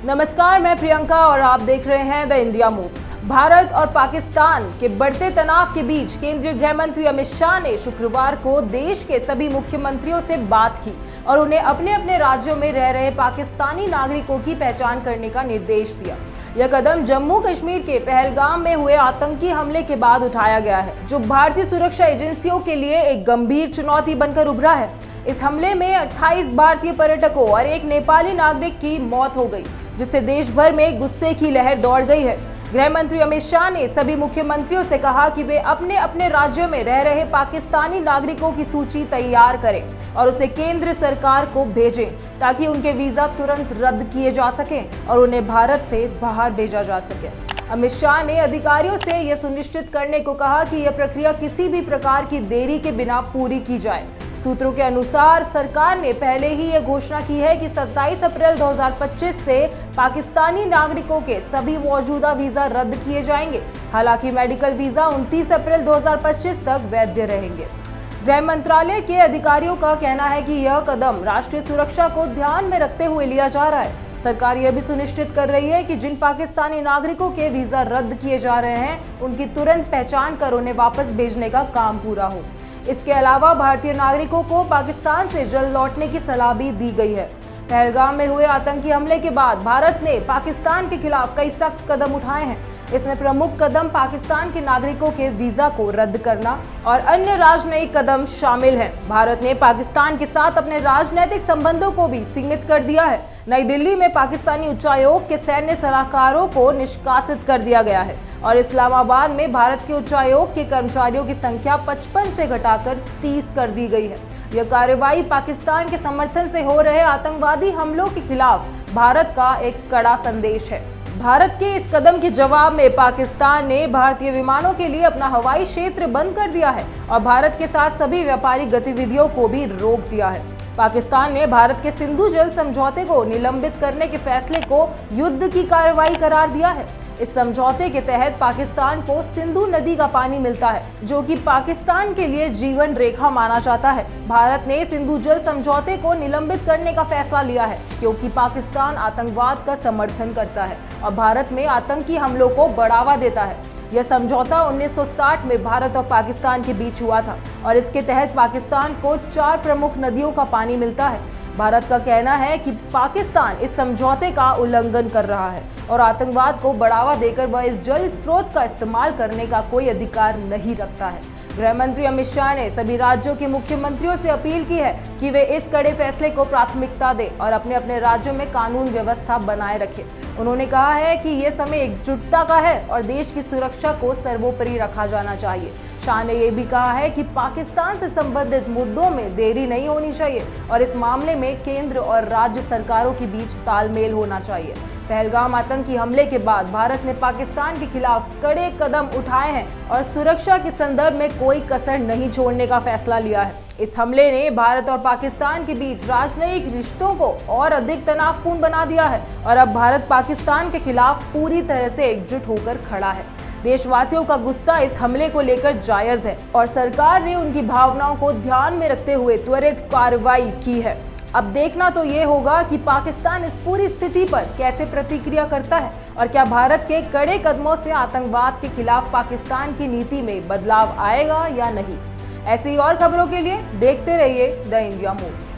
नमस्कार, मैं प्रियंका और आप देख रहे हैं द इंडिया मूव्स। भारत और पाकिस्तान के बढ़ते तनाव के बीच केंद्रीय गृह मंत्री अमित शाह ने शुक्रवार को देश के सभी मुख्यमंत्रियों से बात की और उन्हें अपने अपने राज्यों में रह रहे पाकिस्तानी नागरिकों की पहचान करने का निर्देश दिया। यह कदम जम्मू कश्मीर के पहलगाम में हुए आतंकी हमले के बाद उठाया गया है, जो भारतीय सुरक्षा एजेंसियों के लिए एक गंभीर चुनौती बनकर उभरा है। इस हमले में 28 भारतीय पर्यटकों और एक नेपाली नागरिक की मौत हो गई, जिससे देश भर में गुस्से की लहर दौड़ गई है। गृह मंत्री अमित शाह ने सभी मुख्यमंत्रियों से कहा कि वे अपने अपने राज्यों में रह रहे पाकिस्तानी नागरिकों की सूची तैयार करें और उसे केंद्र सरकार को भेजें, ताकि उनके वीजा तुरंत रद्द किए जा सकें और उन्हें भारत से बाहर भेजा जा सके। अमित शाह ने अधिकारियों से यह सुनिश्चित करने को कहा कि यह प्रक्रिया किसी भी प्रकार की देरी के बिना पूरी की जाए। सूत्रों के अनुसार सरकार ने पहले ही यह घोषणा की है कि 27 अप्रैल 2025 से पाकिस्तानी नागरिकों के सभी मौजूदा वीजा रद्द किए जाएंगे। हालांकि मेडिकल वीजा 29 अप्रैल 2025 तक वैध रहेंगे। गृह मंत्रालय के अधिकारियों का कहना है कि यह कदम राष्ट्रीय सुरक्षा को ध्यान में रखते हुए लिया जा रहा है। सरकार यह भी सुनिश्चित कर रही है कि जिन पाकिस्तानी नागरिकों के वीजा रद्द किए जा रहे हैं, उनकी तुरंत पहचान कर उन्हें वापस भेजने का काम पूरा हो। इसके अलावा भारतीय नागरिकों को पाकिस्तान से जल्द लौटने की सलाह भी दी गई है। पहलगाम में हुए आतंकी हमले के बाद भारत ने पाकिस्तान के खिलाफ कई सख्त कदम उठाए हैं। इसमें प्रमुख कदम पाकिस्तान के नागरिकों के वीजा को रद्द करना और अन्य राजनयिक कदम शामिल हैं। भारत ने पाकिस्तान के साथ अपने राजनीतिक संबंधों को भी सीमित कर दिया है। नई दिल्ली में पाकिस्तानी उच्चायोग के सैन्य सलाहकारों को निष्कासित कर दिया गया है और इस्लामाबाद में भारत के उच्चायोग के कर्मचारियों की संख्या 55 से घटाकर 30 कर दी गई है। यह कार्रवाई पाकिस्तान के समर्थन से हो रहे आतंकवादी हमलों के खिलाफ भारत का एक कड़ा संदेश है। भारत के इस कदम के जवाब में पाकिस्तान ने भारतीय विमानों के लिए अपना हवाई क्षेत्र बंद कर दिया है और भारत के साथ सभी व्यापारिक गतिविधियों को भी रोक दिया है। पाकिस्तान ने भारत के सिंधु जल समझौते को निलंबित करने के फैसले को युद्ध की कार्रवाई करार दिया है। इस समझौते के तहत पाकिस्तान को सिंधु नदी का पानी मिलता है, जो कि पाकिस्तान के लिए जीवन रेखा माना जाता है। भारत ने सिंधु जल समझौते को निलंबित करने का फैसला लिया है, क्योंकि पाकिस्तान आतंकवाद का समर्थन करता है और भारत में आतंकी हमलों को बढ़ावा देता है। यह समझौता 1960 में भारत और पाकिस्तान के बीच हुआ था और इसके तहत पाकिस्तान को 4 प्रमुख नदियों का पानी मिलता है। भारत का कहना है कि पाकिस्तान इस समझौते का उल्लंघन कर रहा है और आतंकवाद को बढ़ावा देकर वह इस जल स्रोत का इस्तेमाल करने का कोई अधिकार नहीं रखता है। गृह मंत्री अमित शाह ने सभी राज्यों के मुख्यमंत्रियों से अपील की है कि वे इस कड़े फैसले को प्राथमिकता दें और अपने अपने राज्यों में कानून व्यवस्था बनाए रखें। उन्होंने कहा है कि ये समय एकजुटता का है और देश की सुरक्षा को सर्वोपरि रखा जाना चाहिए। शाह ने यह भी कहा है कि पाकिस्तान से संबंधित मुद्दों में देरी नहीं होनी चाहिए और इस मामले में केंद्र और राज्य सरकारों के बीच तालमेल होना चाहिए। पहलगाम आतंकी हमले के बाद भारत ने पाकिस्तान के खिलाफ कड़े कदम उठाए हैं और सुरक्षा के संदर्भ में कोई कसर नहीं छोड़ने का फैसला लिया है। इस हमले ने भारत और पाकिस्तान के बीच राजनयिक रिश्तों को और अधिक तनावपूर्ण बना दिया है और अब भारत पाकिस्तान के खिलाफ पूरी तरह से एकजुट होकर खड़ा है। देशवासियों का गुस्सा इस हमले को लेकर जायज है और सरकार ने उनकी भावनाओं को ध्यान में रखते हुए त्वरित कार्रवाई की है। अब देखना तो ये होगा कि पाकिस्तान इस पूरी स्थिति पर कैसे प्रतिक्रिया करता है और क्या भारत के कड़े कदमों से आतंकवाद के खिलाफ पाकिस्तान की नीति में बदलाव आएगा या नहीं। ऐसी और खबरों के लिए देखते रहिए द इंडिया मूव्स।